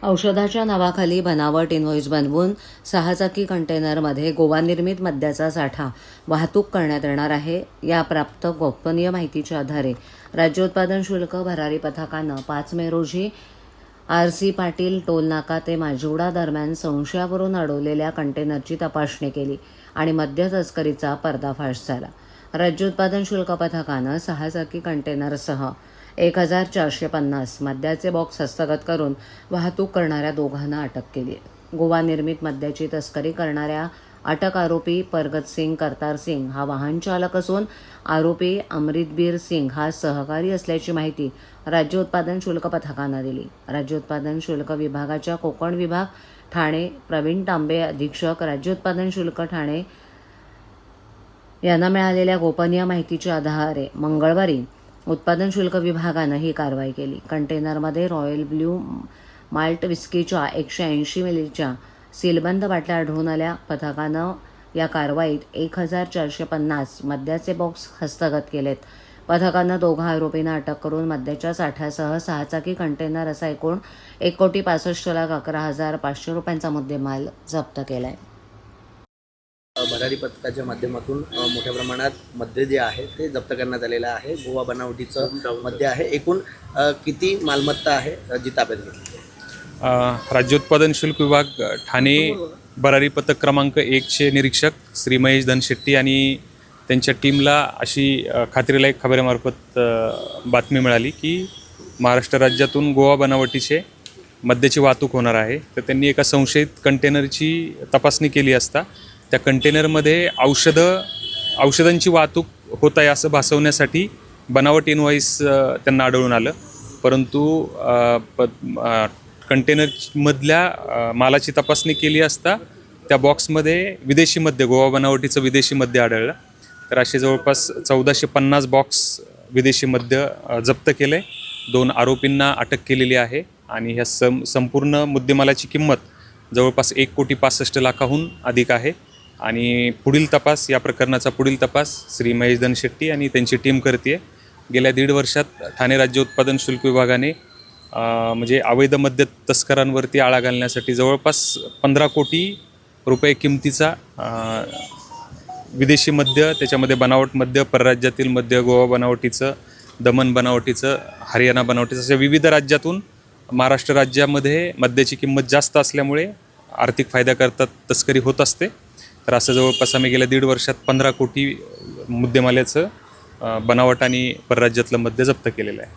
औषधाच्या नावाखाली बनावट इनव्हॉइस बनवून 6 चाकी कंटेनरमध्ये गोवा निर्मित मद्याचा साठा वाहतूक करण्यात येणार आहे। या प्राप्त गोपनीय माहितीच्या आधारे राज्य उत्पादन शुल्क भरारी पथकानं 5 मे रोजी RC पाटील टोल नाका ते माजिवडा दरम्यान संशयावरून अडवलेल्या कंटेनरची तपासणी केली आणि मद्य तस्करीचा पर्दाफाश झाला। राज्य उत्पादन शुल्क पथकानं 6 चाकी कंटेनरसह 1450 मद्याचे बॉक्स हस्तगत करून वाहतूक करणाऱ्या दोघांना अटक केली आहे। गोवा निर्मित मद्याची तस्करी करणाऱ्या अटक आरोपी परगत सिंग करतार सिंग हा वाहन चालक असून आरोपी अमृतबीर सिंग हा सहकारी असल्याची माहिती राज्य उत्पादन शुल्क पथकानं दिली। राज्य उत्पादन शुल्क विभागाच्या कोकण विभाग ठाणे प्रवीण तांबे अधीक्षक राज्य उत्पादन शुल्क ठाणे यांना मिळालेल्या गोपनीय माहितीच्या आधारे मंगळवारी उत्पादन शुल्क विभागानं ही कारवाई केली। कंटेनरमध्ये रॉयल ब्ल्यू माल्ट विस्कीच्या 180 मिलीच्या सीलबंद बाटल्या आढळून आल्या। पथकानं या कारवाईत 1450 मद्याचे बॉक्स हस्तगत केलेत। पथकानं दोघा आरोपींना अटक करून मद्याच्या साठ्यासह 6 चाकी कंटेनर असा एकूण 1,65,11,500 रुपयांचा मुद्देमाल जप्त केलाय। भरारी पथकाच्या माध्यमातून मोठ्या प्रमाणात मद्य जे आहे ते जप्त करण्यात आलेलं आहे। गोवा बनावटीचं मद्य आहे। एकूण किती मालमत्ता आहे जी ताब्यात घेतली? राज्य उत्पादन शुल्क विभाग ठाणे भरारी पथक क्रमांक 1चे निरीक्षक श्री महेश धनशेट्टी आणि त्यांच्या टीमला अशी खात्रीलायक खबरेमार्फत बातमी मिळाली की महाराष्ट्र राज्यातून गोवा बनावटीचे मद्याची वाहतूक होणार आहे। तर त्यांनी एका संशयित कंटेनरची तपासणी केली असता त्या कंटेनरमध्ये औषधांची वाहतूक होत आहे असं भासवण्यासाठी बनावट इनव्हॉइस त्यांना आढळून आलं। परंतु कंटेनरमधल्या मालाची तपासणी केली असता त्या बॉक्समध्ये विदेशी मद्य गोवा बनावटीचं विदेशी मद्य आढळलं। तर असे जवळपास 1450 बॉक्स विदेशी मद्य जप्त केले। 2 आरोपींना अटक केलेली आहे आणि ह्या संपूर्ण मुद्देमालाची किंमत जवळपास 1,65,00,000 अधिक आहे। आणि पुढील तपास या प्रकरणाचा पुढील तपास श्री महेश धनशेट्टी आणि त्यांची टीम करते। गेल्या 1.5 वर्षात ठाणे राज्य उत्पादन शुल्क विभागाने म्हणजे अवैध मद्य तस्करांवरती आळा घालण्यासाठी जवळपास 15 कोटी रुपये किमतीचा विदेशी मद्य, त्याच्यामध्ये बनावट मद्य, परराज्यातील मद्य, गोवा बनावटीचं, दमन बनावटीचं, हरियाणा बनावटीचं अशा विविध राज्यातून महाराष्ट्र राज्यामध्ये मद्याची किंमत जास्त असल्यामुळे आर्थिक फायद्याकरता तस्करी होत असते। तर असं जवळपास आम्ही गेल्या 1.5 वर्षात 15 कोटी मुद्देमालाचं बनावट आणि परराज्यातलं मद्य जप्त केलेलं आहे।